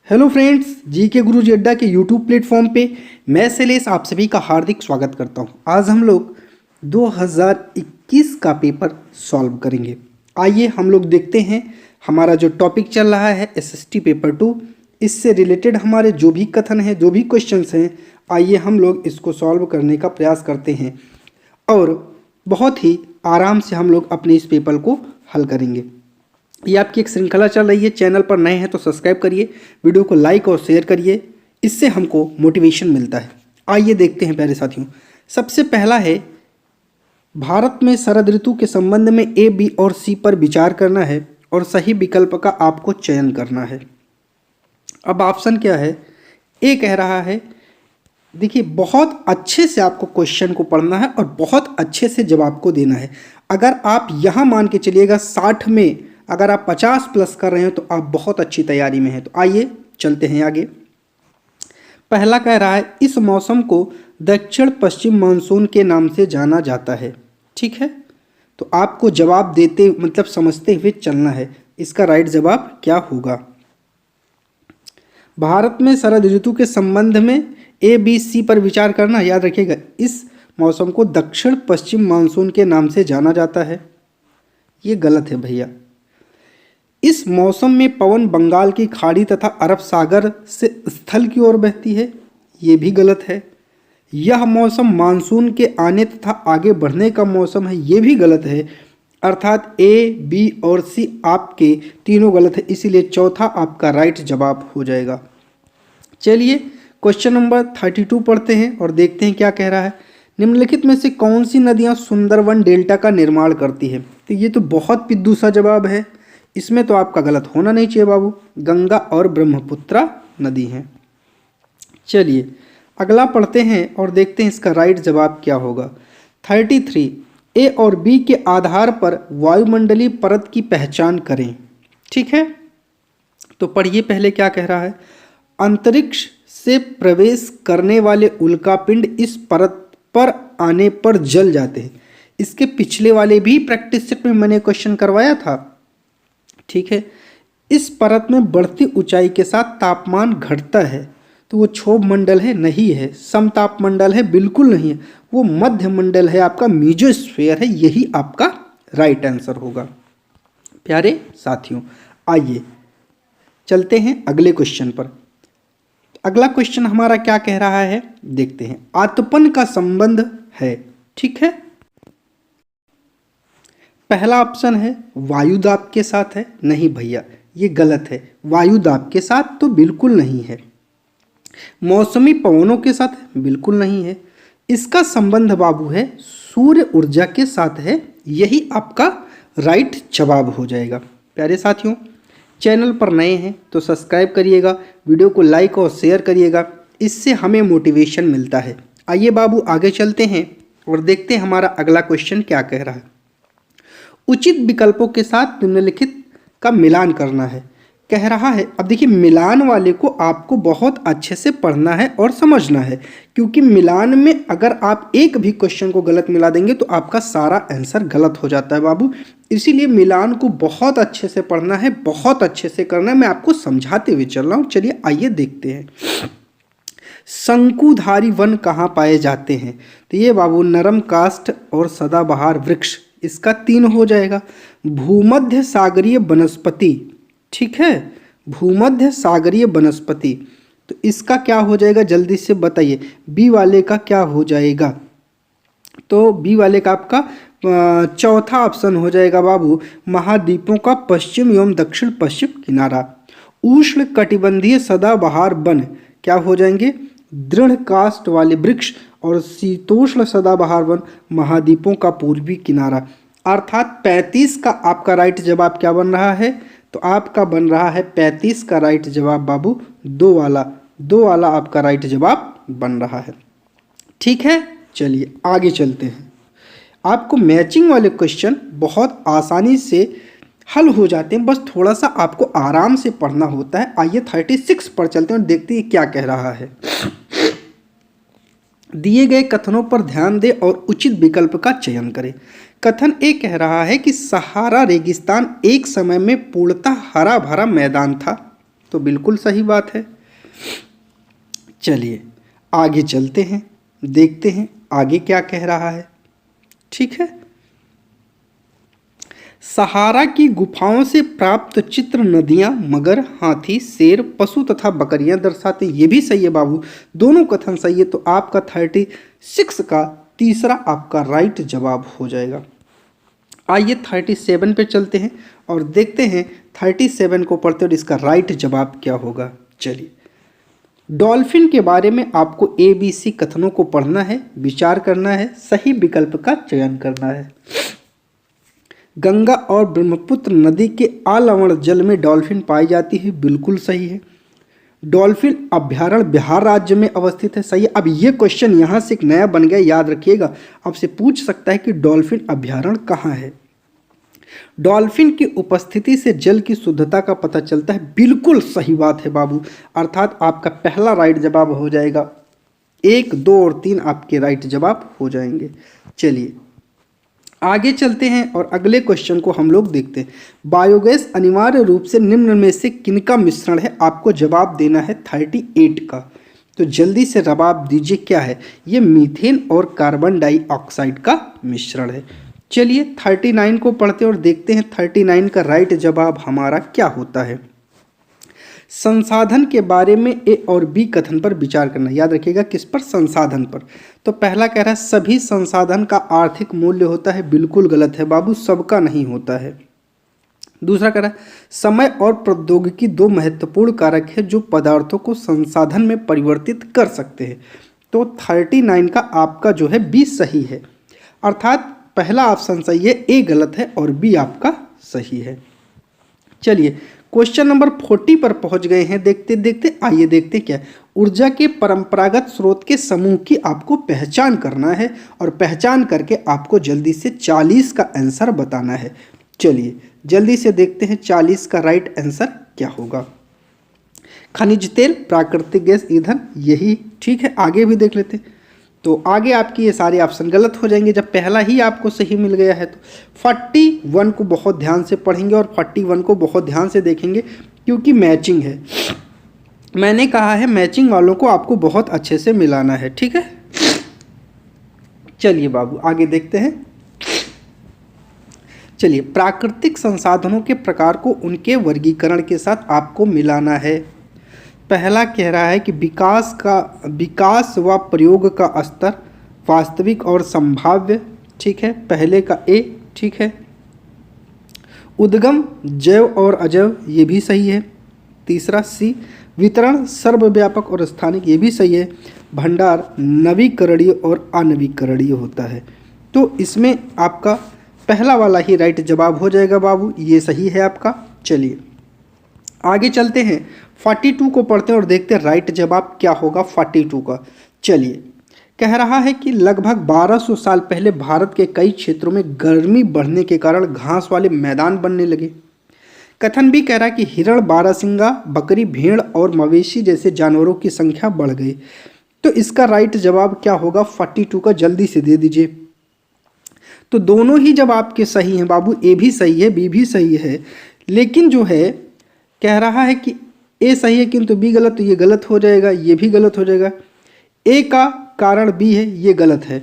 Hello friends, जी के गुरु जी अड्डा के यूट्यूब प्लेटफॉर्म पे मैं शैलेश आप सभी का हार्दिक स्वागत करता हूं। आज हम लोग 2021 का पेपर सॉल्व करेंगे। आइए हम लोग देखते हैं। हमारा जो टॉपिक चल रहा है एसएसटी पेपर 2, इससे रिलेटेड हमारे जो भी कथन हैं, जो भी क्वेश्चंस हैं, आइए हम लोग इसको सॉल्व करने का प्रयास करते हैं और बहुत ही आराम से हम लोग अपने इस पेपर को हल करेंगे। ये आपकी एक श्रृंखला चल रही है। चैनल पर नए हैं तो सब्सक्राइब करिए, वीडियो को लाइक और शेयर करिए, इससे हमको मोटिवेशन मिलता है। आइए देखते हैं प्यारे साथियों। सबसे पहला है, भारत में शरद ऋतु के संबंध में ए, बी और सी पर विचार करना है और सही विकल्प का आपको चयन करना है। अब ऑप्शन क्या है? ए कह रहा है, देखिए बहुत अच्छे से आपको क्वेश्चन को पढ़ना है और बहुत अच्छे से जवाब को देना है। अगर आप यहाँ मान के चलिएगा 60 में अगर आप 50 प्लस कर रहे हो तो आप बहुत अच्छी तैयारी में हैं। तो आइए चलते हैं आगे। पहला कह रहा है, इस मौसम को दक्षिण पश्चिम मानसून के नाम से जाना जाता है। ठीक है, तो आपको जवाब देते मतलब समझते हुए चलना है। इसका राइट जवाब क्या होगा? भारत में शरद ऋतु के संबंध में ए, बी, सी पर विचार करना। याद रखिएगा, इस मौसम को दक्षिण पश्चिम मानसून के नाम से जाना जाता है। ये गलत है भैया। इस मौसम में पवन बंगाल की खाड़ी तथा अरब सागर से स्थल की ओर बहती है। ये भी गलत है। यह मौसम मानसून के आने तथा आगे बढ़ने का मौसम है। ये भी गलत है। अर्थात ए, बी और सी आपके तीनों गलत है, इसीलिए चौथा आपका राइट जवाब हो जाएगा। चलिए क्वेश्चन नंबर 32 पढ़ते हैं और देखते हैं क्या कह रहा है। निम्नलिखित में से कौन सी नदियाँ सुंदरवन डेल्टा का निर्माण करती है? तो ये तो बहुत पिद्दू सा जवाब है, इसमें तो आपका गलत होना नहीं चाहिए बाबू। गंगा और ब्रह्मपुत्रा नदी हैं। चलिए अगला पढ़ते हैं और देखते हैं इसका राइट जवाब क्या होगा। 33, ए और बी के आधार पर वायुमंडलीय परत की पहचान करें। ठीक है, तो पढ़िए पहले क्या कह रहा है। अंतरिक्ष से प्रवेश करने वाले उल्कापिंड इस परत पर आने पर जल जाते हैं। इसके पिछले वाले भी प्रैक्टिस सेट में मैंने क्वेश्चन करवाया था। ठीक है, इस परत में बढ़ती ऊंचाई के साथ तापमान घटता है। तो वो क्षोभ मंडल है? नहीं है। समताप मंडल है? बिल्कुल नहीं है। वो मध्य मंडल है, आपका मीजोस्फीयर है। यही आपका राइट आंसर होगा। प्यारे साथियों, आइए चलते हैं अगले क्वेश्चन पर। अगला क्वेश्चन हमारा क्या कह रहा है, देखते हैं। आतपन का संबंध है। ठीक है, पहला ऑप्शन है वायुदाब के साथ है। नहीं भैया, ये गलत है। वायुदाब के साथ तो बिल्कुल नहीं है। मौसमी पवनों के साथ बिल्कुल नहीं है। इसका संबंध बाबू है सूर्य ऊर्जा के साथ है। यही आपका राइट जवाब हो जाएगा। प्यारे साथियों, चैनल पर नए हैं तो सब्सक्राइब करिएगा, वीडियो को लाइक और शेयर करिएगा, इससे हमें मोटिवेशन मिलता है। आइए बाबू आगे चलते हैं और देखते हैं हमारा अगला क्वेश्चन क्या कह रहा है। उचित विकल्पों के साथ निम्नलिखित का मिलान करना है, कह रहा है। अब देखिए, मिलान वाले को आपको बहुत अच्छे से पढ़ना है और समझना है, क्योंकि मिलान में अगर आप एक भी क्वेश्चन को गलत मिला देंगे तो आपका सारा आंसर गलत हो जाता है बाबू। इसीलिए मिलान को बहुत अच्छे से पढ़ना है, बहुत अच्छे से करना है। मैं आपको समझाते हुए चल रहा हूँ। चलिए आइए देखते हैं। शंकुधारी वन कहाँ पाए जाते हैं? तो ये बाबू नरम काष्ठ और सदाबहार वृक्ष, इसका 3 हो जाएगा। भूमध्य सागरीय वनस्पति। ठीक है, भूमध्य सागरीय वनस्पति, तो इसका क्या हो जाएगा जल्दी से बताइए। बी वाले का क्या हो जाएगा? तो बी वाले का आपका चौथा ऑप्शन हो जाएगा बाबू, महाद्वीपों का पश्चिम एवं दक्षिण पश्चिम किनारा। उष्ण कटिबंधीय सदाबहार वन क्या हो जाएंगे? दृढ़ काष्ठ वाले वृक्ष। और शीतोष्ण सदाबहार वन महाद्वीपों का पूर्वी किनारा। अर्थात 35 का आपका राइट जवाब क्या बन रहा है? तो आपका बन रहा है 35 का राइट जवाब बाबू 2 वाला आपका राइट जवाब बन रहा है। ठीक है, चलिए आगे चलते हैं। आपको मैचिंग वाले क्वेश्चन बहुत आसानी से हल हो जाते हैं, बस थोड़ा सा आपको आराम से पढ़ना होता है। आइए 36 पर चलते हैं और देखते हैं क्या कह रहा है। दिए गए कथनों पर ध्यान दें और उचित विकल्प का चयन करें। कथन ए कह रहा है कि सहारा रेगिस्तान एक समय में पूर्णतः हरा भरा मैदान था। तो बिल्कुल सही बात है। चलिए आगे चलते हैं, देखते हैं आगे क्या कह रहा है। ठीक है, सहारा की गुफाओं से प्राप्त चित्र नदियां, मगर, हाथी, शेर, पशु तथा बकरियां दर्शाते। ये भी सही है बाबू, दोनों कथन सही है। तो आपका 36 का तीसरा आपका राइट जवाब हो जाएगा। आइए 37 पे चलते हैं और देखते हैं 37 को पढ़ते और इसका राइट जवाब क्या होगा। चलिए, डॉल्फिन के बारे में आपको ABC कथनों को पढ़ना है, विचार करना है, सही विकल्प का चयन करना है। गंगा और ब्रह्मपुत्र नदी के आलवण जल में डॉल्फिन पाई जाती है, बिल्कुल सही है। डॉल्फिन अभ्यारण्य बिहार राज्य में अवस्थित है, सही है। अब ये क्वेश्चन यहाँ से एक नया बन गया, याद रखिएगा। आपसे पूछ सकता है कि डॉल्फिन अभ्यारण्य कहाँ है। डॉल्फिन की उपस्थिति से जल की शुद्धता का पता चलता है, बिल्कुल सही बात है बाबू। अर्थात आपका पहला राइट जवाब हो जाएगा। 1, 2 और 3 आपके राइट जवाब हो जाएंगे। चलिए आगे चलते हैं और अगले क्वेश्चन को हम लोग देखते हैं। बायोगैस अनिवार्य रूप से निम्न में से किनका मिश्रण है? आपको जवाब देना है 38 का। तो जल्दी से जवाब दीजिए क्या है? ये मीथेन और कार्बन डाइऑक्साइड का मिश्रण है। चलिए 39 को पढ़ते और देखते हैं 39 का राइट जवाब हमारा क्या होता है। संसाधन के बारे में A और B कथन पर विचार करना। याद रखिएगा किस पर? संसाधन पर। तो पहला कह रहा है सभी संसाधन का आर्थिक मूल्य होता है, बिल्कुल गलत है बाबू, सबका नहीं होता है। दूसरा कह रहा है समय और प्रौद्योगिकी दो महत्वपूर्ण कारक है जो पदार्थों को संसाधन में परिवर्तित कर सकते हैं। तो 39 का आपका जो है B सही है। अर्थात पहला ऑप्शन सही है, A गलत है और B आपका सही है। चलिए क्वेश्चन नंबर 40 पर पहुंच गए हैं। देखते देखते आइए देखते क्या है। ऊर्जा के परंपरागत स्रोत के समूह की आपको पहचान करना है और पहचान करके आपको जल्दी से 40 का आंसर बताना है। चलिए जल्दी से देखते हैं 40 का राइट आंसर क्या होगा। खनिज तेल, प्राकृतिक गैस, ईंधन, यही ठीक है। आगे भी देख लेते हैं। तो आगे आपकी ये सारे ऑप्शन गलत हो जाएंगे जब पहला ही आपको सही मिल गया है। तो 41 को बहुत ध्यान से पढ़ेंगे और 41 को बहुत ध्यान से देखेंगे क्योंकि मैचिंग है। मैंने कहा है मैचिंग वालों को आपको बहुत अच्छे से मिलाना है, ठीक है। चलिए बाबू आगे देखते हैं। चलिए प्राकृतिक संसाधनों के प्रकार को उनके वर्गीकरण के साथ आपको मिलाना है। पहला कह रहा है कि विकास व प्रयोग का स्तर वास्तविक और संभाव्य, ठीक है, पहले का A ठीक है। उद्गम जैव और अजैव, ये भी सही है। तीसरा C वितरण सर्वव्यापक और स्थानिक, ये भी सही है। भंडार नवीकरणीय और अनवीकरणीय होता है। तो इसमें आपका पहला वाला ही राइट जवाब हो जाएगा बाबू, ये सही है आपका। चलिए आगे चलते हैं। 42 को पढ़ते हैं और देखते हैं राइट जवाब क्या होगा 42 का। चलिए कह रहा है कि लगभग 1200 साल पहले भारत के कई क्षेत्रों में गर्मी बढ़ने के कारण घास वाले मैदान बनने लगे। कथन भी कह रहा है कि हिरण, बारहसिंगा, बकरी, भेड़ और मवेशी जैसे जानवरों की संख्या बढ़ गई। तो इसका राइट जवाब क्या होगा 42 का? जल्दी से दे दीजिए। तो दोनों ही जब आपके सही हैं बाबू, A भी सही है, B भी सही है, लेकिन जो है कह रहा है कि A सही है किंतु B गलत, तो ये गलत हो जाएगा, ये भी गलत हो जाएगा। A का कारण B है, ये गलत है।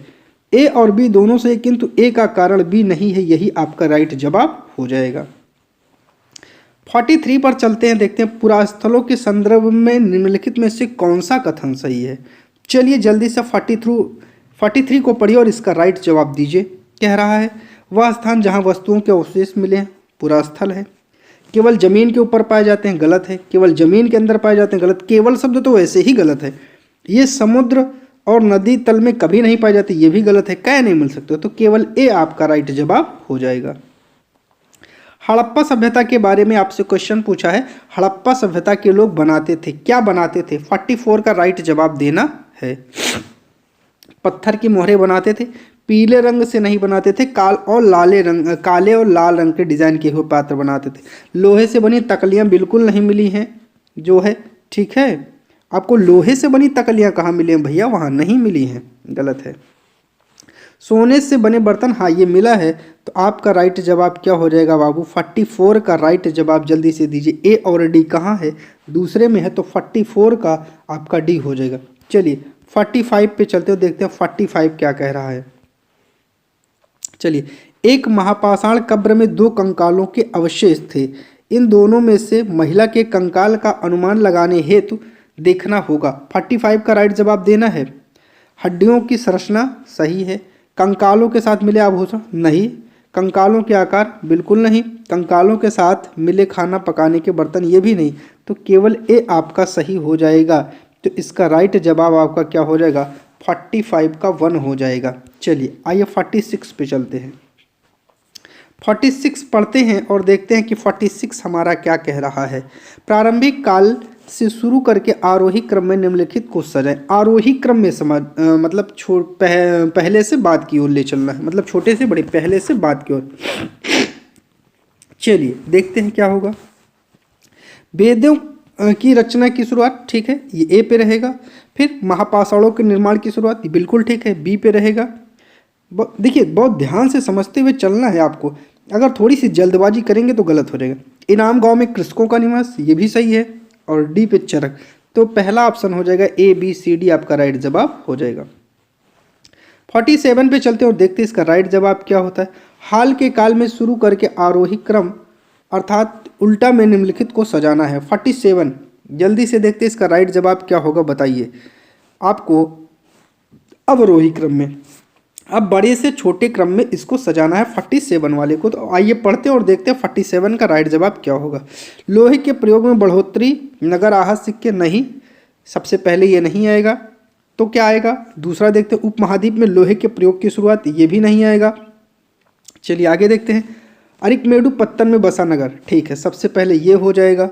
A और B दोनों सही किंतु A का कारण B नहीं है, यही आपका राइट जवाब हो जाएगा। 43 पर चलते हैं, देखते हैं पुरास्थलों के संदर्भ में निम्नलिखित में से कौन सा कथन सही है। चलिए जल्दी से 43 को पढ़िए और इसका राइट जवाब दीजिए। कह रहा है वह स्थान जहाँ वस्तुओं के अवशेष मिले हैं पुरास्थल है। केवल जमीन के ऊपर पाए जाते हैं, गलत है। केवल जमीन के अंदर पाए जाते हैं, गलत। केवल शब्द तो वैसे ही गलत है। ये समुद्र और नदी तल में कभी नहीं पाए जाते, ये भी गलत है। कह नहीं मिल सकते, तो केवल A आपका राइट जवाब हो जाएगा। हड़प्पा सभ्यता के बारे में आपसे क्वेश्चन पूछा है। हड़प्पा सभ्यता के लोग बनाते थे, क्या बनाते थे? 44 का राइट जवाब देना है। पत्थर की मोहरें बनाते थे, पीले रंग से नहीं बनाते थे, काले और लाल रंग के डिजाइन किए हुए पात्र बनाते थे। लोहे से बनी तकलियां बिल्कुल नहीं मिली हैं जो है, ठीक है। आपको लोहे से बनी तकलियां कहाँ मिली हैं भैया? वहाँ नहीं मिली हैं, गलत है। सोने से बने बर्तन, हाँ ये मिला है। तो आपका राइट जवाब क्या हो जाएगा बाबू? 44 का राइट जवाब जल्दी से दीजिए। ए और डी कहाँ है? दूसरे में है, तो 44 का आपका डी हो जाएगा। चलिए 45 पे चलते हो, देखते हैं 45 क्या कह रहा है। चलिए, एक महापाषाण कब्र में 2 कंकालों के अवशेष थे। इन दोनों में से महिला के कंकाल का अनुमान लगाने हेतु देखना होगा। 45 का राइट जवाब देना है। हड्डियों की संरचना सही है। कंकालों के साथ मिले आभूषण नहीं। कंकालों के आकार बिल्कुल नहीं। कंकालों के साथ मिले खाना पकाने के बर्तन ये भी नहीं। तो केवल ए आपका सही हो जाएगा। तो इसका राइट जवाब आपका क्या हो जाएगा? 45 का 1 हो जाएगा। चलिए आइए 46 पे चलते हैं। 46 पढ़ते हैं और देखते हैं कि 46 हमारा क्या कह रहा है। प्रारंभिक काल से शुरू करके आरोही क्रम में निम्नलिखित को सजाएं। आरोही क्रम में मतलब पहले से बाद की ओर ले चलना है, मतलब छोटे से बड़े, पहले से बाद की ओर। चलिए देखते हैं क्या होगा। वेदों की रचना की शुरुआत, ठीक है, ये ए पे रहेगा। फिर महापाषाणों के निर्माण की शुरुआत, बिल्कुल ठीक है, बी पे रहेगा। देखिए बहुत ध्यान से समझते हुए चलना है आपको, अगर थोड़ी सी जल्दबाजी करेंगे तो गलत हो जाएगा। इनाम गांव में कृषकों का निवास, ये भी सही है। और डी पे चरक, तो पहला ऑप्शन हो जाएगा ए बी सी डी आपका राइट जवाब हो जाएगा। 47 पे चलते हैं और देखते हैं इसका राइट जवाब क्या होता है। हाल के काल में शुरू करके आरोही क्रम अर्थात उल्टा में निम्नलिखित को सजाना है। 47 जल्दी से देखते हैं इसका राइट जवाब क्या होगा, बताइए आपको। अवरोही क्रम में, अब बड़े से छोटे क्रम में इसको सजाना है 47 वाले को। तो आइए पढ़ते हैं और देखते हैं 47 का राइट जवाब क्या होगा। लोहे के प्रयोग में बढ़ोतरी, नगर आहत सिक्के नहीं, सबसे पहले ये नहीं आएगा। तो क्या आएगा? दूसरा देखते हैं, उपमहाद्वीप में लोहे के प्रयोग की शुरुआत, ये भी नहीं आएगा। चलिए आगे देखते हैं। अरिकमेडु पत्तन में बसा नगर, ठीक है, सबसे पहले ये हो जाएगा।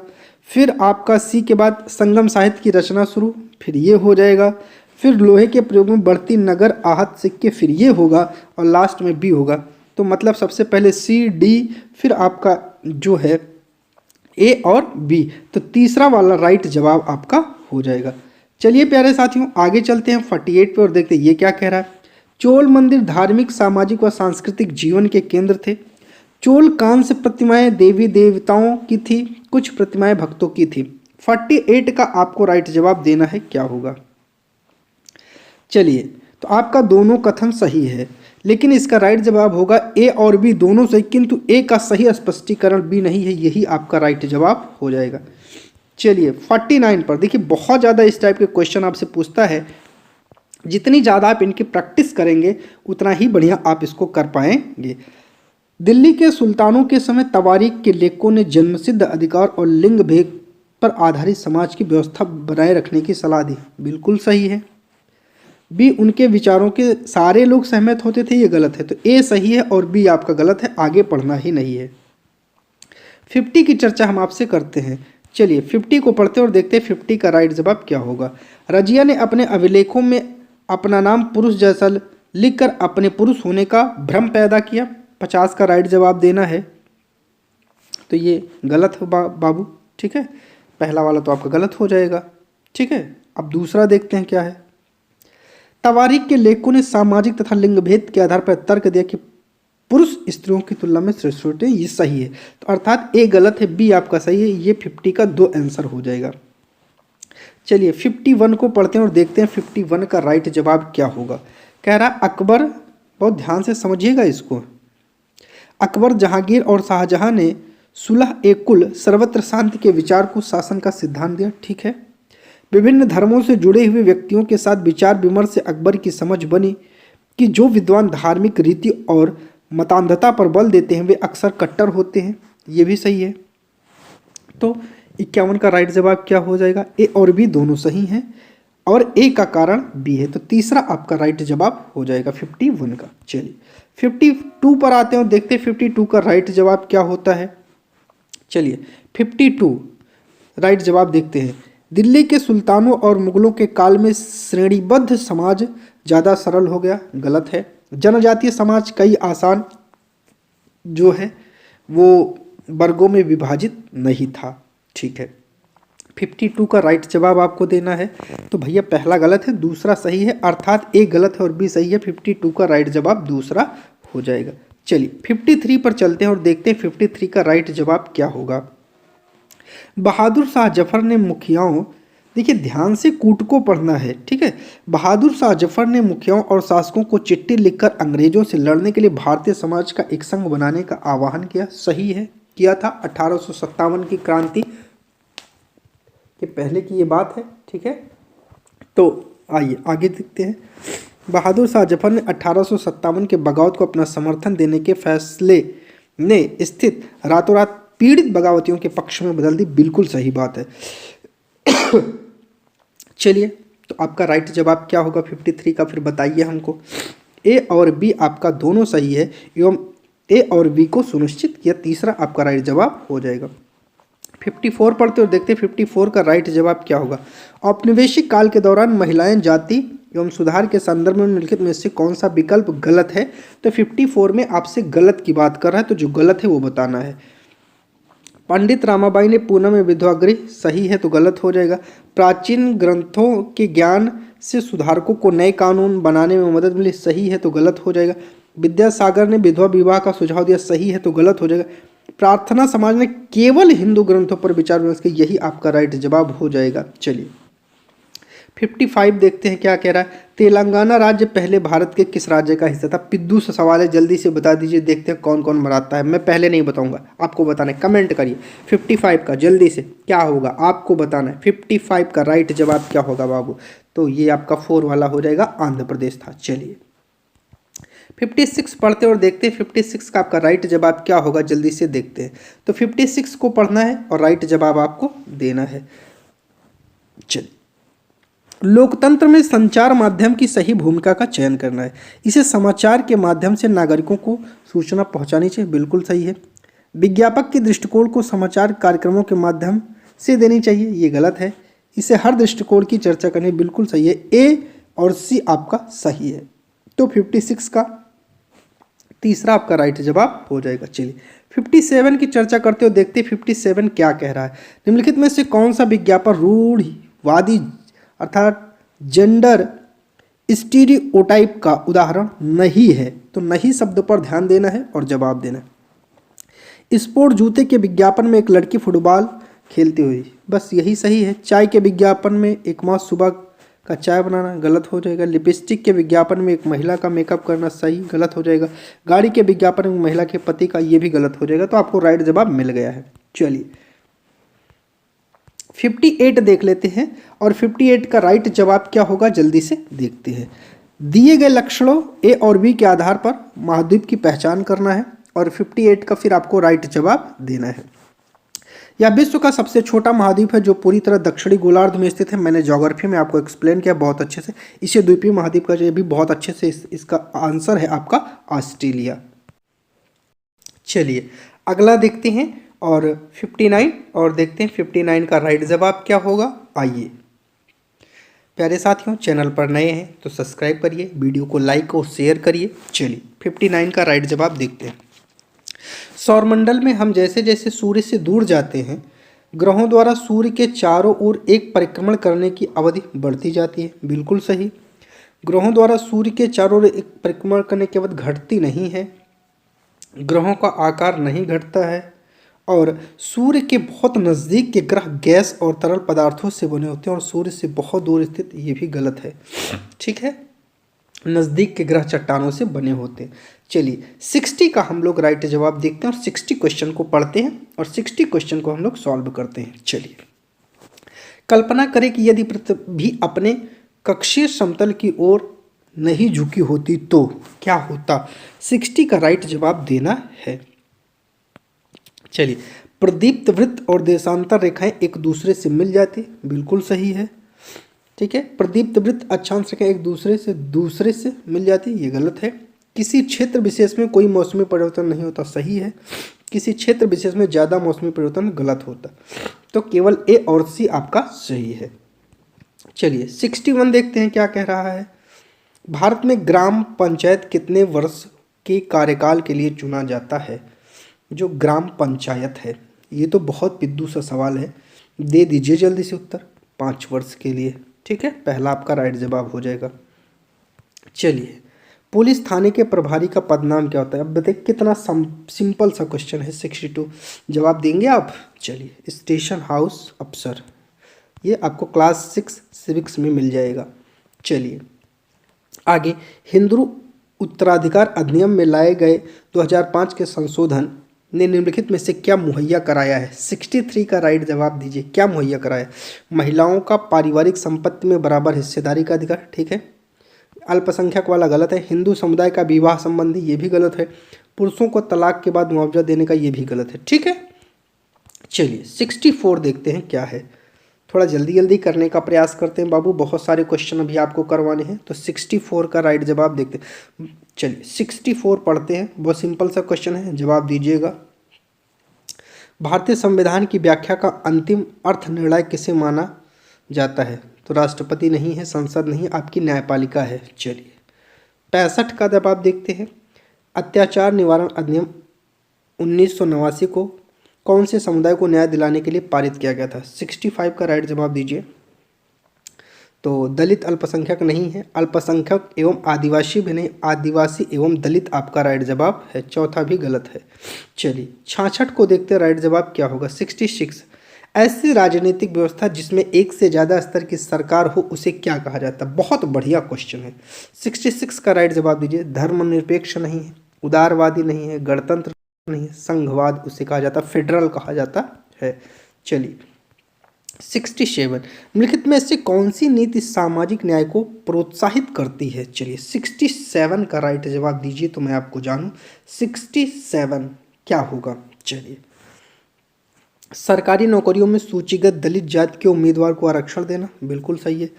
फिर आपका सी के बाद संगम साहित्य की रचना शुरू, फिर ये हो जाएगा। फिर लोहे के प्रयोग में बढ़ती नगर आहत सिक्के, फिर ये होगा, और लास्ट में बी होगा। तो मतलब सबसे पहले सी डी, फिर आपका जो है ए और बी। तो तीसरा वाला राइट जवाब आपका हो जाएगा। चलिए प्यारे साथियों आगे चलते हैं 48 पे और देखते हैं ये क्या कह रहा है। चोल मंदिर धार्मिक, सामाजिक व सांस्कृतिक जीवन के केंद्र थे। चोल कांस्य प्रतिमाएं देवी देवताओं की थी, कुछ प्रतिमाएं भक्तों की थी। 48 का आपको राइट जवाब देना है, क्या होगा। चलिए तो आपका दोनों कथन सही है, लेकिन इसका राइट जवाब होगा ए और बी दोनों सही, किंतु ए का सही स्पष्टीकरण बी नहीं है, यही आपका राइट जवाब हो जाएगा। चलिए 49 पर देखिए, बहुत ज़्यादा इस टाइप के क्वेश्चन आपसे पूछता है। जितनी ज़्यादा आप इनकी प्रैक्टिस करेंगे उतना ही बढ़िया आप इसको कर पाएंगे। दिल्ली के सुल्तानों के समय तवारीख के लेखकों ने जन्मसिद्ध अधिकार और लिंग भेद पर आधारित समाज की व्यवस्था बनाए रखने की सलाह दी, बिल्कुल सही है। बी उनके विचारों के सारे लोग सहमत होते थे, ये गलत है। तो ए सही है और बी आपका गलत है, आगे पढ़ना ही नहीं है। 50 की चर्चा हम आपसे करते हैं। चलिए 50 को पढ़ते और देखते हैं 50 का राइट जवाब क्या होगा। रजिया ने अपने अभिलेखों में अपना नाम पुरुष जैसा लिखकर अपने पुरुष होने का भ्रम पैदा किया। 50 का राइट जवाब देना है। तो ये गलत है बाबू, ठीक है, पहला वाला तो आपका गलत हो जाएगा, ठीक है। अब दूसरा देखते हैं क्या है। तवारीख के लेखकों ने सामाजिक तथा लिंग भेद के आधार पर तर्क दिया कि पुरुष स्त्रियों की तुलना में श्रेष्ठ होते हैं, ये सही है। तो अर्थात ए गलत है, बी आपका सही है। ये 50 का 2 आंसर हो जाएगा। चलिए 51 को पढ़ते हैं और देखते हैं 51 का राइट जवाब क्या होगा। कह रहा अकबर, बहुत ध्यान से समझिएगा इसको। अकबर, जहांगीर और शाहजहां ने सुलह ए कुल सर्वत्र शांति के विचार को शासन का सिद्धांत दिया, ठीक है। विभिन्न धर्मों से जुड़े हुए व्यक्तियों के साथ विचार विमर्श से अकबर की समझ बनी कि जो विद्वान धार्मिक रीति और मतान्धता पर बल देते हैं वे अक्सर कट्टर होते हैं, ये भी सही है। तो 51 का राइट जवाब क्या हो जाएगा। ए और बी दोनों सही हैं और ए का कारण बी है। तो तीसरा आपका राइट जवाब हो जाएगा 51 का। चलिए 52 पर आते हैं और देखते हैं 52 का राइट जवाब क्या होता है। चलिए 52 राइट जवाब देखते हैं। दिल्ली के सुल्तानों और मुगलों के काल में श्रेणीबद्ध समाज ज़्यादा सरल हो गया, गलत है। जनजातीय समाज कई आसान जो है वो वर्गों में विभाजित नहीं था, ठीक है। 52 का राइट जवाब आपको देना है। तो भैया पहला गलत है, दूसरा सही है, अर्थात ए गलत है और बी सही है। 52 का राइट जवाब दूसरा हो जाएगा। चलिए 53 पर चलते हैं और देखते हैं 53 का राइट जवाब क्या होगा। बहादुर शाह जफर ने मुखियाओं, देखिए ध्यान से कूट को पढ़ना है, ठीक है। बहादुर शाह जफर ने मुखियाओं और शासकों को चिट्ठी लिखकर अंग्रेजों से लड़ने के लिए भारतीय समाज का एक संघ बनाने का आह्वान किया। सही है, किया था 1857 की क्रांति के पहले की ये बात है, ठीक है। तो आइए आगे देखते हैं। बहादुर शाह जफर ने 1857 के बगावत को अपना समर्थन देने के फैसले ने स्थित रातों रात पीड़ित बगावतियों के पक्ष में बदल दी। बिल्कुल सही बात है। चलिए तो आपका राइट जवाब क्या होगा 53 का, फिर बताइए हमको। ए और बी आपका दोनों सही है एवं ए और बी को सुनिश्चित किया, तीसरा आपका राइट जवाब हो जाएगा। 54 पढ़ते और देखते 54 का राइट जवाब क्या होगा। औपनिवेशिक काल के दौरान महिलाएं जाति एवं सुधार के संदर्भ में निम्नलिखित में से कौन सा विकल्प गलत है। तो 54 में आपसे गलत की बात कर रहा है, तो जो गलत है वो बताना है। पंडित रामाबाई ने पूना में विधवा गृह, सही है तो गलत हो जाएगा। प्राचीन ग्रंथों के ज्ञान से सुधारकों को नए कानून बनाने में मदद मिली, सही है तो गलत हो जाएगा। विद्यासागर ने विधवा विवाह का सुझाव दिया, सही है तो गलत हो जाएगा। प्रार्थना समाज ने केवल हिंदू ग्रंथों पर विचार विमर्श किया, यही आपका राइट जवाब हो जाएगा। चलिए 55 देखते हैं क्या कह रहा है। तेलंगाना राज्य पहले भारत के किस राज्य का हिस्सा था। पिद्दू से सवाल है, जल्दी से बता दीजिए, देखते हैं कौन कौन बनाता है। मैं पहले नहीं बताऊंगा, आपको बताना है, कमेंट करिए 55 का जल्दी से क्या होगा, आपको बताना है 55 का राइट जवाब क्या होगा बाबू। तो ये आपका 4 वाला हो जाएगा, आंध्र प्रदेश था। चलिए 56 पढ़ते और देखते हैं 56 का आपका राइट जवाब क्या होगा, जल्दी से देखते हैं। तो 56 को पढ़ना है और राइट जवाब आपको देना है। चलिए, लोकतंत्र में संचार माध्यम की सही भूमिका का चयन करना है। इसे समाचार के माध्यम से नागरिकों को सूचना पहुंचानी चाहिए, बिल्कुल सही है। विज्ञापक के दृष्टिकोण को समाचार कार्यक्रमों के माध्यम से देनी चाहिए, ये गलत है। इसे हर दृष्टिकोण की चर्चा करनी, बिल्कुल सही है। ए और सी आपका सही है। तो 56 का तीसरा आपका राइट जवाब हो जाएगा। चलिए 57 की चर्चा करते हो, देखते 57 क्या कह रहा है। निम्नलिखित में से कौन सा विज्ञापन रूढ़िवादी अर्थात जेंडर स्टीरियोटाइप का उदाहरण नहीं है। तो नहीं शब्द पर ध्यान देना है और जवाब देना है। स्पोर्ट जूते के विज्ञापन में एक लड़की फुटबॉल खेलती हुई, बस यही सही है। चाय के विज्ञापन में एक माँ सुबह का चाय बनाना, गलत हो जाएगा। लिपस्टिक के विज्ञापन में एक महिला का मेकअप करना, सही, गलत हो जाएगा। गाड़ी के विज्ञापन में महिला के पति का, ये भी गलत हो जाएगा। तो आपको राइट जवाब मिल गया है। चलिए 58 देख लेते हैं और 58 का राइट जवाब क्या होगा, जल्दी से देखते हैं। दिए गए लक्षणों ए और बी के आधार पर महाद्वीप की पहचान करना है और 58 का फिर आपको राइट जवाब देना है। यह विश्व का सबसे छोटा महाद्वीप है जो पूरी तरह दक्षिणी गोलार्ध में स्थित है। मैंने ज्योग्राफी में आपको एक्सप्लेन किया बहुत अच्छे से। इसे द्वीपीय महाद्वीप का भी बहुत अच्छे से, इसका आंसर है आपका ऑस्ट्रेलिया। चलिए अगला देखते हैं और 59 और देखते हैं 59 का राइट जवाब क्या होगा। आइए प्यारे साथियों, चैनल पर नए हैं तो सब्सक्राइब करिए, वीडियो को लाइक और शेयर करिए। चलिए 59 का राइट जवाब देखते हैं। सौरमंडल में हम जैसे जैसे सूर्य से दूर जाते हैं, ग्रहों द्वारा सूर्य के चारों ओर एक परिक्रमण करने की अवधि बढ़ती जाती है, बिल्कुल सही। ग्रहों द्वारा सूर्य के चारों ओर एक परिक्रमण करने की अवधि घटती नहीं है, ग्रहों का आकार नहीं घटता है और सूर्य के बहुत नज़दीक के ग्रह गैस और तरल पदार्थों से बने होते हैं और सूर्य से बहुत दूर स्थित, ये भी गलत है, ठीक है। नज़दीक के ग्रह चट्टानों से बने होते हैं। चलिए 60 का हम लोग राइट जवाब देखते हैं और 60 क्वेश्चन को पढ़ते हैं और 60 क्वेश्चन को हम लोग सॉल्व करते हैं। चलिए कल्पना करें कि यदि पृथ्वी अपने कक्षीय समतल की ओर नहीं झुकी होती तो क्या होता। 60 का राइट जवाब देना है। चलिए प्रदीप्त वृत्त और देशांतर रेखाएं एक दूसरे से मिल जाती, बिल्कुल सही है, ठीक है। प्रदीप्त वृत्त अक्षांश रेखाएं एक दूसरे से मिल जाती, ये गलत है। किसी क्षेत्र विशेष में कोई मौसमी परिवर्तन नहीं होता, सही है। किसी क्षेत्र विशेष में ज़्यादा मौसमी परिवर्तन गलत होता, तो केवल ए और सी आपका सही है। चलिए 61 देखते हैं क्या कह रहा है। भारत में ग्राम पंचायत कितने वर्ष के कार्यकाल के लिए चुना जाता है। जो ग्राम पंचायत है, ये तो बहुत पिद्दू सा सवाल है। दे दीजिए जल्दी से उत्तर 5 वर्ष के लिए। ठीक है, पहला आपका राइट जवाब हो जाएगा। चलिए, पुलिस थाने के प्रभारी का पदनाम क्या होता है? अब बताइए, कितना सिंपल सा क्वेश्चन है। 62 जवाब देंगे आप? चलिए, स्टेशन हाउस अफसर, ये आपको क्लास 6 सिविक्स में मिल जाएगा। चलिए आगे, हिंदू उत्तराधिकार अधिनियम में लाए गए 2005 के संशोधन ने निम्नलिखित में से क्या मुहैया कराया है? 63 का राइट जवाब दीजिए। क्या मुहैया कराया? महिलाओं का पारिवारिक संपत्ति में बराबर हिस्सेदारी का अधिकार, ठीक है। अल्पसंख्यक वाला गलत है। हिंदू समुदाय का विवाह संबंधी, ये भी गलत है। पुरुषों को तलाक के बाद मुआवजा देने का, ये भी गलत है, ठीक है। चलिए 64 देखते हैं क्या है। थोड़ा जल्दी जल्दी करने का प्रयास करते हैं बाबू, बहुत सारे क्वेश्चन अभी आपको करवाने हैं। तो 64 का राइट जवाब देखते हैं। चलिए 64 पढ़ते हैं, बहुत सिंपल सा क्वेश्चन है, जवाब दीजिएगा। भारतीय संविधान की व्याख्या का अंतिम अर्थ निर्णायक किसे माना जाता है? तो राष्ट्रपति नहीं है, संसद नहीं, आपकी न्यायपालिका है। चलिए 65 का जवाब देखते हैं। अत्याचार निवारण अधिनियम 1989 को कौन से समुदाय को न्याय दिलाने के लिए पारित किया गया था? 65 का राइट जवाब दीजिए। तो दलित अल्पसंख्यक नहीं है, अल्पसंख्यक एवं आदिवासी भी नहीं, आदिवासी एवं दलित आपका राइट जवाब है। चौथा भी गलत है। चलिए 66 को देखते हैं, राइट जवाब क्या होगा? 66, ऐसी राजनीतिक व्यवस्था जिसमें एक से ज़्यादा स्तर की सरकार हो उसे क्या कहा जाता है? बहुत बढ़िया क्वेश्चन है। 66 का राइट जवाब दीजिए। धर्मनिरपेक्ष नहीं है, उदारवादी नहीं है, गणतंत्र नहीं, संघवाद उसे कहा जाता, फेडरल कहा जाता है। चलिए 67, निम्नलिखित में से कौन सी नीति सामाजिक न्याय को प्रोत्साहित करती है? चलिए 67 का राइट जवाब दीजिए तो मैं आपको जानूं 67 क्या होगा। चलिए, सरकारी नौकरियों में सूचीगत दलित जाति के उम्मीदवार को आरक्षण देना, बिल्कुल सही है।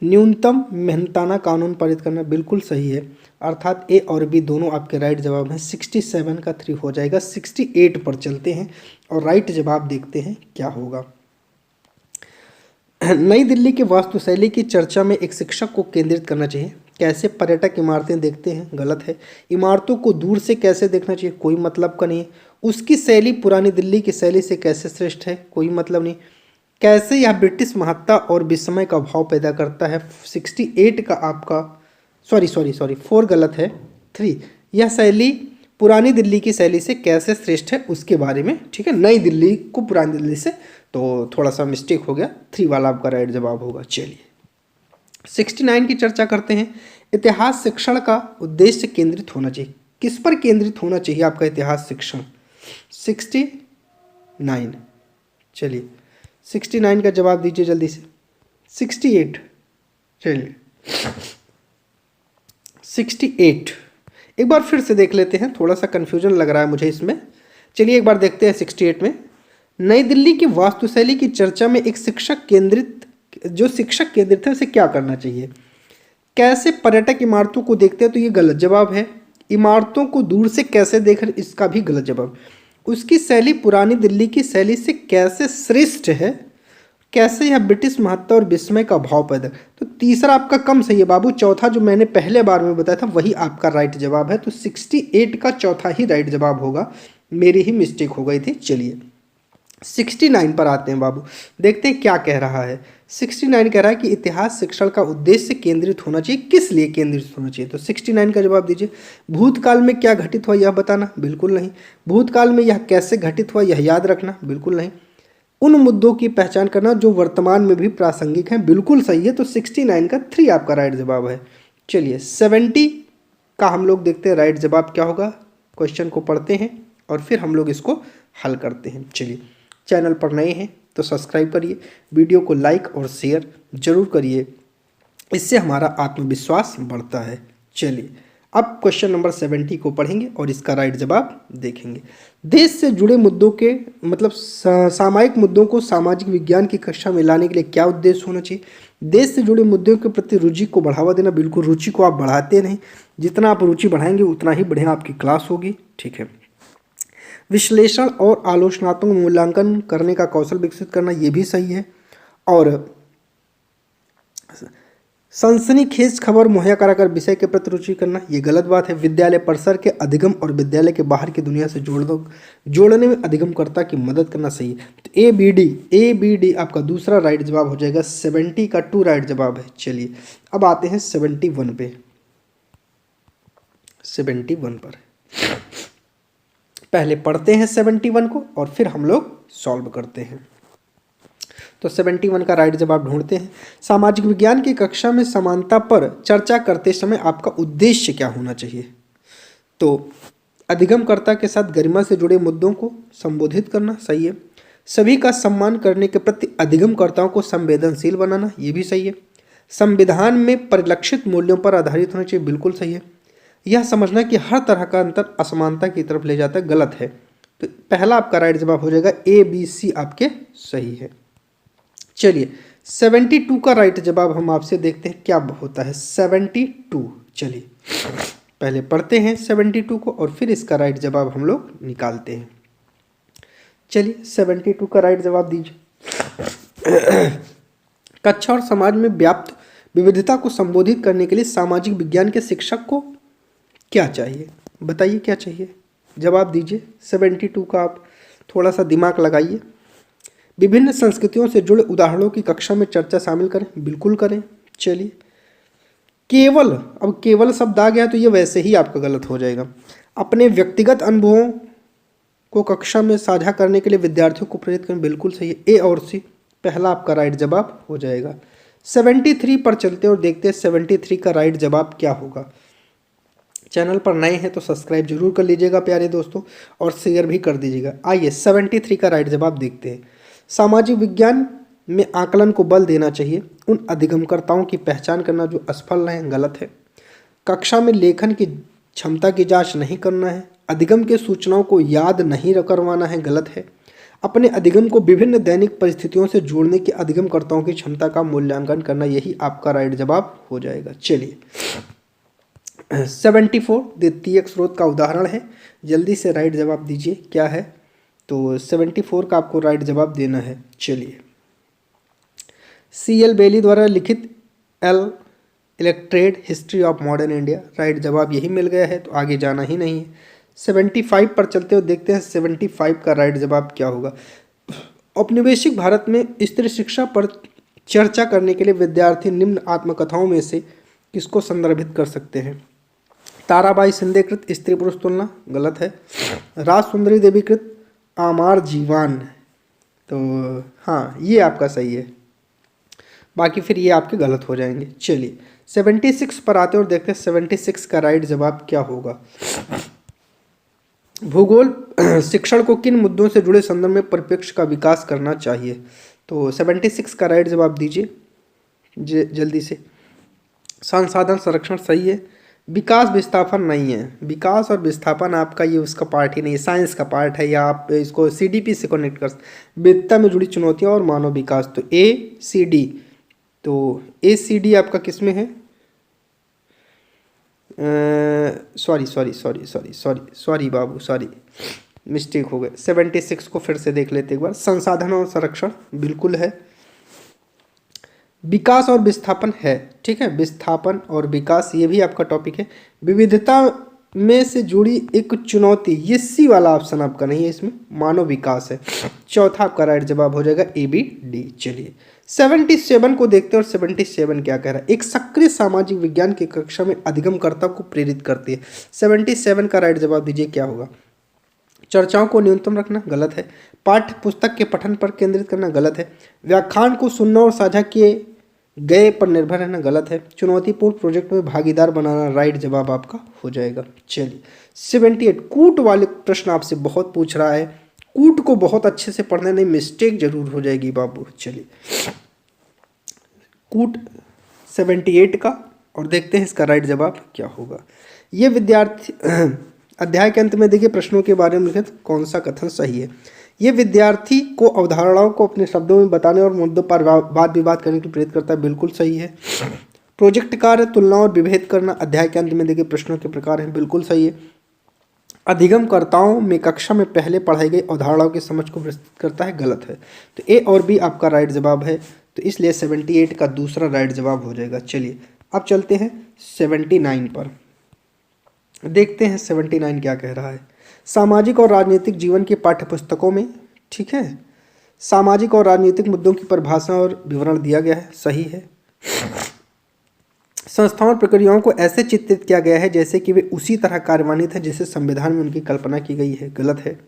न्यूनतम मेहनताना कानून पारित करना, बिल्कुल सही है। अर्थात ए और बी दोनों आपके राइट जवाब हैं। 67 का 3 हो जाएगा। 68 पर चलते हैं और राइट जवाब देखते हैं क्या होगा। नई दिल्ली की वास्तुशैली की चर्चा में एक शिक्षक को केंद्रित करना चाहिए। कैसे पर्यटक इमारतें देखते हैं? गलत है। इमारतों को दूर से कैसे देखना चाहिए? कोई मतलब का नहीं है। उसकी शैली पुरानी दिल्ली की शैली से कैसे श्रेष्ठ है? कोई मतलब नहीं। कैसे यह ब्रिटिश महत्ता और विस्मय का भाव पैदा करता है? 68 का आपका सॉरी 4 गलत है, 3। यह शैली पुरानी दिल्ली की शैली से कैसे श्रेष्ठ है उसके बारे में, ठीक है। नई दिल्ली को पुरानी दिल्ली से, तो थोड़ा सा मिस्टेक हो गया, 3 वाला आपका राइट जवाब होगा। चलिए 69 की चर्चा करते हैं। इतिहास शिक्षण का उद्देश्य केंद्रित होना चाहिए। किस पर केंद्रित होना चाहिए आपका इतिहास शिक्षण? 69। चलिए 69 का जवाब दीजिए जल्दी से। 68। चलिए 68 एक बार फिर से देख लेते हैं, थोड़ा सा कन्फ्यूजन लग रहा है मुझे इसमें। चलिए एक बार देखते हैं 68 में। नई दिल्ली की वास्तुशैली की चर्चा में एक शिक्षक केंद्रित है उसे क्या करना चाहिए? कैसे पर्यटक इमारतों को देखते हैं? तो ये गलत जवाब है। इमारतों को दूर से कैसे देख रहे, इसका भी गलत जवाब। उसकी शैली पुरानी दिल्ली की शैली से कैसे श्रेष्ठ है? कैसे यह ब्रिटिश महत्ता और विस्मय का भाव पैदा, तो तीसरा आपका कम सही है बाबू। चौथा जो मैंने पहले बार में बताया था वही आपका राइट जवाब है। तो 68 का चौथा ही राइट जवाब होगा, मेरी ही मिस्टेक हो गई थी। चलिए 69 पर आते हैं बाबू, देखते हैं क्या कह रहा है। 69 कह रहा है कि इतिहास शिक्षण का उद्देश्य केंद्रित होना चाहिए। किस लिए केंद्रित होना चाहिए? तो 69 का जवाब दीजिए। भूतकाल में क्या घटित हुआ यह बताना, बिल्कुल नहीं। भूतकाल में यह कैसे घटित हुआ यह याद रखना, बिल्कुल नहीं। उन मुद्दों की पहचान करना जो वर्तमान में भी प्रासंगिक हैं, बिल्कुल सही है। तो 69 का 3 आपका राइट जवाब है। चलिए 70 का हम लोग देखते हैं राइट जवाब क्या होगा। क्वेश्चन को पढ़ते हैं और फिर हम लोग इसको हल करते हैं। चलिए, चैनल पर नए हैं तो सब्सक्राइब करिए, वीडियो को लाइक और शेयर जरूर करिए, इससे हमारा आत्मविश्वास बढ़ता है। चलिए अब क्वेश्चन नंबर 70 को पढ़ेंगे और इसका राइट जवाब देखेंगे। देश से जुड़े मुद्दों के मतलब सामायिक मुद्दों को सामाजिक विज्ञान की कक्षा में लाने के लिए क्या उद्देश्य होना चाहिए? देश से जुड़े मुद्दों के प्रति रुचि को बढ़ावा देना, बिल्कुल रुचि को आप बढ़ाते नहीं, जितना आप रुचि बढ़ाएंगे उतना ही बढ़िया आपकी क्लास होगी, ठीक है। विश्लेषण और आलोचनात्मक मूल्यांकन करने का कौशल विकसित करना, ये भी सही है। और सनसनीखेज खबर मुहैया कराकर विषय के प्रति रुचि करना, ये गलत बात है। विद्यालय परिसर के अधिगम और विद्यालय के बाहर की दुनिया से जोड़ने में अधिगमकर्ता की मदद करना सही है। तो ए बी डी आपका दूसरा राइट जवाब हो जाएगा। 70 का 2 राइट जवाब है। चलिए अब आते हैं 71 पे। 71 पर पहले पढ़ते हैं 71 को और फिर हम लोग सॉल्व करते हैं। तो 71 का राइट जवाब ढूंढते हैं। सामाजिक विज्ञान की कक्षा में समानता पर चर्चा करते समय आपका उद्देश्य क्या होना चाहिए? तो अधिगमकर्ता के साथ गरिमा से जुड़े मुद्दों को संबोधित करना, सही है। सभी का सम्मान करने के प्रति अधिगमकर्ताओं को संवेदनशील बनाना, ये भी सही है। संविधान में परिलक्षित मूल्यों पर आधारित होना चाहिए, बिल्कुल सही है। यह समझना कि हर तरह का अंतर असमानता की तरफ ले जाता है, गलत है। तो पहला आपका राइट जवाब हो जाएगा ए बी सी आपके सही है। चलिए 72 का राइट जवाब हम आपसे देखते हैं क्या होता है। 72, चलिए पहले पढ़ते हैं 72 को और फिर इसका राइट जवाब हम लोग निकालते हैं। चलिए 72 का राइट जवाब दीजिए। कक्षा और समाज में व्याप्त विविधता को संबोधित करने के लिए सामाजिक विज्ञान के शिक्षक को क्या चाहिए? बताइए क्या चाहिए, जवाब दीजिए। 72 का आप थोड़ा सा दिमाग लगाइए। विभिन्न संस्कृतियों से जुड़े उदाहरणों की कक्षा में चर्चा शामिल करें, बिल्कुल करें। चलिए केवल, अब केवल शब्द आ गया तो ये वैसे ही आपका गलत हो जाएगा। अपने व्यक्तिगत अनुभवों को कक्षा में साझा करने के लिए विद्यार्थियों को प्रेरित करें, बिल्कुल सही है। ए और सी पहला आपका राइट जवाब हो जाएगा। 73 पर चलते और देखते हैं 73 का राइट जवाब क्या होगा। चैनल पर नए हैं तो सब्सक्राइब जरूर कर लीजिएगा प्यारे दोस्तों, और शेयर भी कर दीजिएगा। आइए 73 का राइट जवाब देखते हैं। सामाजिक विज्ञान में आकलन को बल देना चाहिए। उन अधिगमकर्ताओं की पहचान करना जो असफल रहे हैं, गलत है। कक्षा में लेखन की क्षमता की जांच नहीं करना है। अधिगम के सूचनाओं को याद नहीं करवाना है, गलत है। अपने अधिगम को विभिन्न दैनिक परिस्थितियों से जोड़ने की अधिगमकर्ताओं की क्षमता का मूल्यांकन करना, यही आपका राइट जवाब हो जाएगा। चलिए 74 द्वितीयक स्रोत का उदाहरण है, जल्दी से राइट जवाब दीजिए क्या है। तो 74 का आपको राइट जवाब देना है। चलिए CL बेली द्वारा लिखित illustrated history of modern India, right जवाब यही मिल गया है, तो आगे जाना ही नहीं है। 75 पर चलते हुए देखते हैं 75 का राइट जवाब क्या होगा। औपनिवेशिक भारत में स्त्री शिक्षा पर चर्चा करने के लिए विद्यार्थी निम्न आत्मकथाओं में से किसको संदर्भित कर सकते हैं? ताराबाई शिंदे कृत स्त्री पुरुष तुलना, गलत है। राज सुंदरी देवी कृत आमार जीवान, तो हाँ ये आपका सही है, बाकी फिर ये आपके गलत हो जाएंगे। चलिए 76 पर आते और देखते हैं 76 का राइट जवाब क्या होगा। भूगोल शिक्षण को किन मुद्दों से जुड़े संदर्भ में परिप्रेक्ष्य का विकास करना चाहिए? तो 76 का राइट जवाब दीजिए जल्दी से। संसाधन संरक्षण सही है। विकास विस्थापन नहीं है। विकास और विस्थापन आपका ये उसका पार्ट ही नहीं है, साइंस का पार्ट है, या आप इसको CDP से कनेक्ट कर विविधता में जुड़ी चुनौतियां और मानव विकास। तो ACD, तो ACD आपका किस में है? सॉरी बाबू, सॉरी मिस्टेक हो गए। 76 को फिर से देख लेते एक बार। संसाधन और संरक्षण बिल्कुल है। विकास और विस्थापन है, ठीक है। विस्थापन और विकास ये भी आपका टॉपिक है। विविधता में से जुड़ी एक चुनौती, ये सी वाला ऑप्शन आपका नहीं है, इसमें मानव विकास है। चौथा आपका राइट जवाब हो जाएगा ABD। चलिए 77 को देखते हैं और 77 क्या कह रहा है। एक सक्रिय सामाजिक विज्ञान की कक्षा में अधिगमकर्ता को प्रेरित करती है। 77 का राइट जवाब दीजिए क्या होगा। चर्चाओं को न्यूनतम रखना, गलत है। पाठ्य पुस्तक के पठन पर केंद्रित करना, गलत है। व्याख्यान को सुनना और साझा किए गए पर निर्भर रहना, गलत है। चुनौतीपूर्ण प्रोजेक्ट में भागीदार बनाना, राइट जवाब आपका हो जाएगा। चलिए 78 कूट वाले प्रश्न आपसे बहुत पूछ रहा है। कूट को बहुत अच्छे से पढ़ना, नहीं मिस्टेक जरूर हो जाएगी बाबू। चलिए कूट 78 का, और देखते हैं इसका राइट जवाब क्या होगा। ये विद्यार्थी अध्याय के अंत में देखिए प्रश्नों के बारे में लिखित कौन सा कथन सही है। ये विद्यार्थी को अवधारणाओं को अपने शब्दों में बताने और मुद्दों पर वाद विवाद करने के लिए प्रेरित करता है, बिल्कुल सही है। प्रोजेक्ट कार्य, तुलना और विभेद करना अध्याय के अंत में देखिए प्रश्नों के प्रकार हैं, बिल्कुल सही है। अधिगमकर्ताओं में कक्षा में पहले पढ़ाई गई अवधारणाओं की समझ को विस्तृत करता है, गलत है। तो A और B आपका राइट जवाब है। तो इसलिए 78 का दूसरा राइट जवाब हो जाएगा। चलिए अब चलते हैं 79 पर, देखते हैं 79 क्या कह रहा है। सामाजिक और राजनीतिक जीवन की पाठ्यपुस्तकों में, ठीक है, सामाजिक और राजनीतिक मुद्दों की परिभाषा और विवरण दिया गया है, सही है। संस्थाओं और प्रक्रियाओं को ऐसे चित्रित किया गया है जैसे कि वे उसी तरह कार्यान्वित है जैसे संविधान में उनकी कल्पना की गई है, गलत है।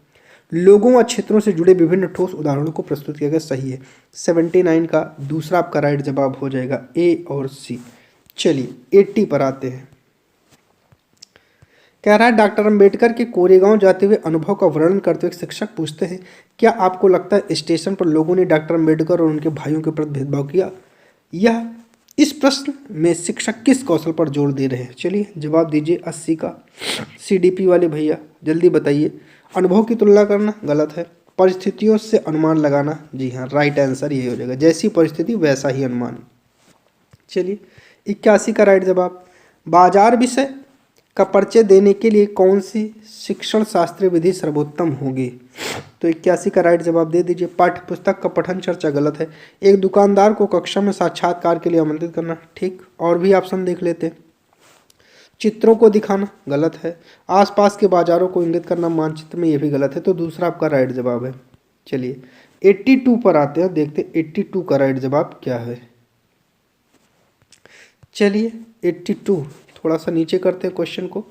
लोगों व क्षेत्रों से जुड़े विभिन्न ठोस उदाहरणों को प्रस्तुत किया गया, सही है। 79 का दूसरा आपका राइट जवाब हो जाएगा ए और सी। चलिए 80 पर आते हैं। कह रहा है डॉक्टर अंबेडकर के कोरेगांव जाते हुए अनुभव का वर्णन करते हुए शिक्षक पूछते हैं, क्या आपको लगता है स्टेशन पर लोगों ने डॉक्टर अंबेडकर और उनके भाइयों के प्रति भेदभाव किया? यह इस प्रश्न में शिक्षक किस कौशल पर जोर दे रहे हैं? चलिए जवाब दीजिए 80 का। सीडीपी वाले भैया जल्दी बताइए। अनुभव की तुलना करना, गलत है। परिस्थितियों से अनुमान लगाना, जी हाँ, राइट आंसर यही हो जाएगा, जैसी परिस्थिति वैसा ही अनुमान। चलिए 81 का राइट जवाब। बाजार विषय का परिचय देने के लिए कौन सी शिक्षण शास्त्रीय विधि सर्वोत्तम होगी? तो 81 का राइट जवाब दे दीजिए पाठ्यपुस्तक का पठन चर्चा, गलत है। एक दुकानदार को कक्षा में साक्षात्कार के लिए आमंत्रित करना, ठीक। और भी ऑप्शन देख लेते हैं। चित्रों को दिखाना, गलत है। आसपास के बाजारों को इंगित करना मानचित्र में, ये भी गलत है। तो दूसरा आपका राइट जवाब है। चलिए 82 पर आते हैं, देखते 82 का राइट जवाब क्या है। चलिए 82 थोड़ा सा नीचे करते हैं क्वेश्चन को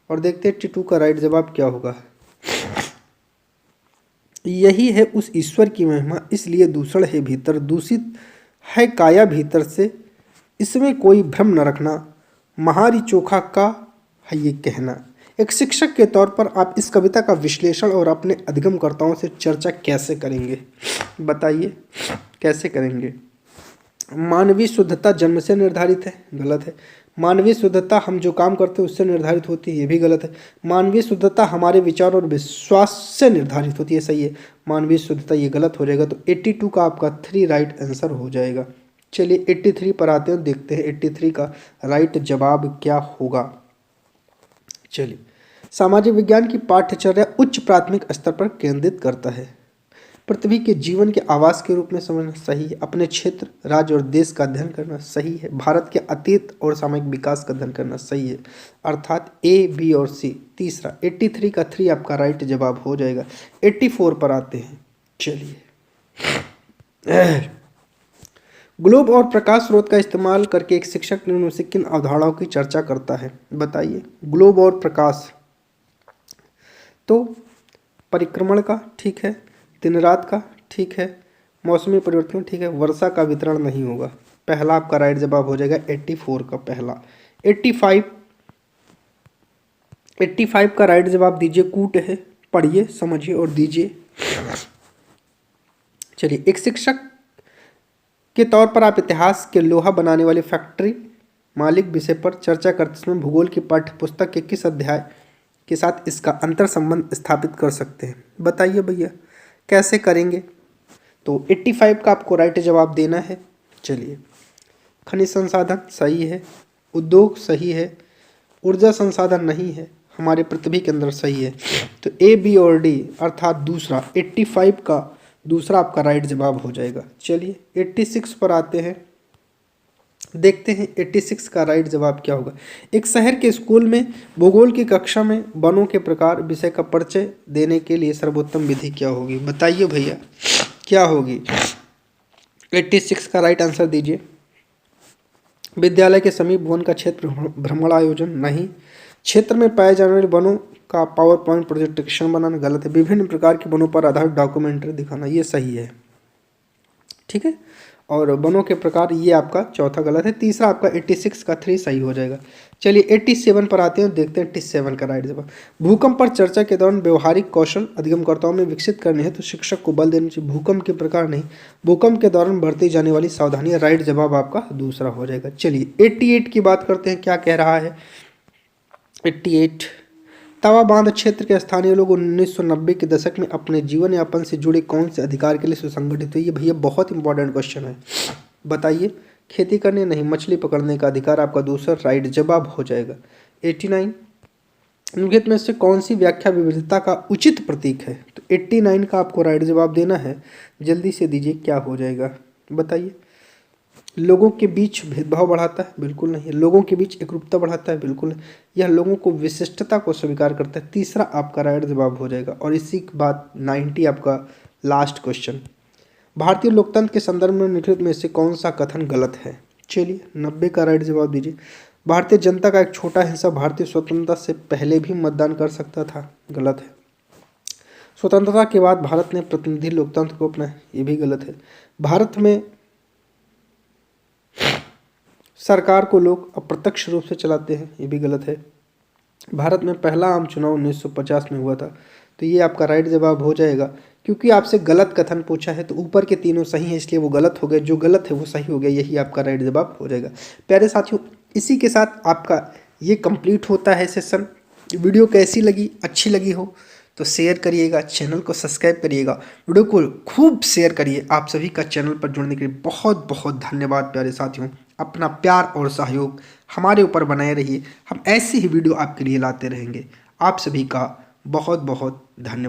और देखते हैं 82 का राइट जवाब क्या होगा। यही है उस ईश्वर की महिमा, इसलिए दूषण है भीतर, दूषित है काया भीतर से, इसमें कोई भ्रम न रखना, महारी चोखा का है ये कहना। एक शिक्षक के तौर पर आप इस कविता का विश्लेषण और अपने अधिगमकर्ताओं से चर्चा कैसे करेंगे? बताइए कैसे करेंगे? मानवीय शुद्धता जन्म से निर्धारित है, गलत है। मानवीय शुद्धता हम जो काम करते हैं उससे निर्धारित होती है, ये भी गलत है। मानवीय शुद्धता हमारे विचार और विश्वास से निर्धारित होती है, सही है। मानवीय शुद्धता ये गलत हो जाएगा। तो 82 का आपका 3 राइट आंसर हो जाएगा। चलिए 83 पर आते हैं, देखते हैं 83 का राइट जवाब क्या होगा। चलिए सामाजिक विज्ञान की पाठ्यचर्या उच्च प्राथमिक स्तर पर केंद्रित करता है। पृथ्वी के जीवन के आवास के रूप में समझना, सही है। अपने क्षेत्र, राज्य और देश का अध्ययन करना, सही है। भारत के अतीत और सामयिक विकास का अध्ययन करना, सही है। अर्थात ए, बी और सी। तीसरा 83 का 3 आपका राइट जवाब हो जाएगा। 84 पर आते हैं। चलिए ग्लोब और प्रकाश स्रोत का इस्तेमाल करके एक शिक्षक निम्न में से किन अवधारणाओं की चर्चा करता है? बताइए। ग्लोब और प्रकाश, तो परिक्रमण का, ठीक है। दिन रात का, ठीक है। मौसमी परिवर्तन, ठीक है। वर्षा का वितरण नहीं होगा। पहला आपका राइट जवाब हो जाएगा 84 का पहला। 85 का राइट जवाब दीजिए कूट है, पढ़िए समझिए और दीजिए। चलिए एक शिक्षक के तौर पर आप इतिहास के लोहा बनाने वाली फैक्ट्री मालिक विषय पर चर्चा करते समय भूगोल की पाठ्यपुस्तक के किस अध्याय के साथ इसका अंतर संबंध स्थापित कर सकते हैं? बताइए भैया कैसे करेंगे? तो 85 का आपको राइट जवाब देना है। चलिए खनिज संसाधन सही है, उद्योग सही है, ऊर्जा संसाधन नहीं है, हमारे पृथ्वी के अंदर सही है। तो ए, बी और डी अर्थात दूसरा 85 का दूसरा आपका राइट जवाब हो जाएगा। चलिए 86 पर आते हैं, देखते हैं 86 का राइट जवाब क्या होगा। एक शहर के स्कूल में भूगोल की कक्षा में वनों के प्रकार विषय का परिचय देने के लिए सर्वोत्तम विधि क्या होगी? बताइए भैया क्या होगी? 86 का राइट आंसर दीजिए। विद्यालय के समीप वन का क्षेत्र भ्रमण आयोजन, नहीं। क्षेत्र में पाए जाने वाले वनों का पावर पॉइंट प्रेजेंटेशन बनाना, गलत है। विभिन्न प्रकार के वनों पर आधारित डॉक्यूमेंट्री दिखाना, ये सही है, ठीक है। और वनों के प्रकार ये आपका चौथा गलत है। तीसरा आपका 86 का 3 सही हो जाएगा। चलिए 87 पर आते हैं, देखते हैं 87 का राइट जवाब। भूकंप पर चर्चा के दौरान व्यवहारिक कौशल अधिगमकर्ताओं में विकसित करने हैं तो शिक्षक को बल देना चाहिए। भूकंप के प्रकार नहीं, भूकंप के दौरान बरती जाने वाली सावधानियां, राइट जवाब आपका दूसरा हो जाएगा। चलिए 88 की बात करते हैं, क्या कह रहा है 88। तवा बांध क्षेत्र के स्थानीय लोग 1990 के दशक में अपने जीवन यापन से जुड़े कौन से अधिकार के लिए सुसंगठित हुए? ये भैया बहुत इंपॉर्टेंट क्वेश्चन है, बताइए। खेती करने नहीं, मछली पकड़ने का अधिकार आपका दूसरा राइट जवाब हो जाएगा। 89 निम्नलिखित में से कौन सी व्याख्या विविधता का उचित प्रतीक है? तो 89 का आपको राइट जवाब देना है, जल्दी से दीजिए क्या हो जाएगा बताइए। लोगों के बीच भेदभाव बढ़ाता है, बिल्कुल नहीं। लोगों के बीच एकरूपता बढ़ाता है, बिल्कुल नहीं। यह लोगों को विशिष्टता को स्वीकार करता है। तीसरा आपका राइट जवाब हो जाएगा। और इसी के बाद 90 आपका लास्ट क्वेश्चन, भारतीय लोकतंत्र के संदर्भ में निम्नलिखित में से कौन सा कथन गलत है? चलिए 90 का राइट जवाब दीजिए। भारतीय जनता का एक छोटा हिस्सा भारतीय स्वतंत्रता से पहले भी मतदान कर सकता था, गलत है। स्वतंत्रता के बाद भारत ने प्रतिनिधि लोकतंत्र को अपनाया, ये भी गलत है। भारत में सरकार को लोग अप्रत्यक्ष रूप से चलाते हैं, ये भी गलत है। भारत में पहला आम चुनाव 1950 में हुआ था, तो ये आपका राइट जवाब हो जाएगा। क्योंकि आपसे गलत कथन पूछा है तो ऊपर के तीनों सही हैं, इसलिए वो गलत हो गए, जो गलत है वो सही हो गया, यही आपका राइट जवाब हो जाएगा। प्यारे साथियों, इसी के साथ आपका ये कंप्लीट होता है सेशन। वीडियो कैसी लगी, अच्छी लगी हो तो शेयर करिएगा, चैनल को सब्सक्राइब करिएगा, वीडियो को खूब शेयर करिए। आप सभी का चैनल पर जुड़ने के लिए बहुत बहुत धन्यवाद प्यारे साथियों। अपना प्यार और सहयोग हमारे ऊपर बनाए रहिए, हम ऐसी ही वीडियो आपके लिए लाते रहेंगे। आप सभी का बहुत बहुत धन्यवाद।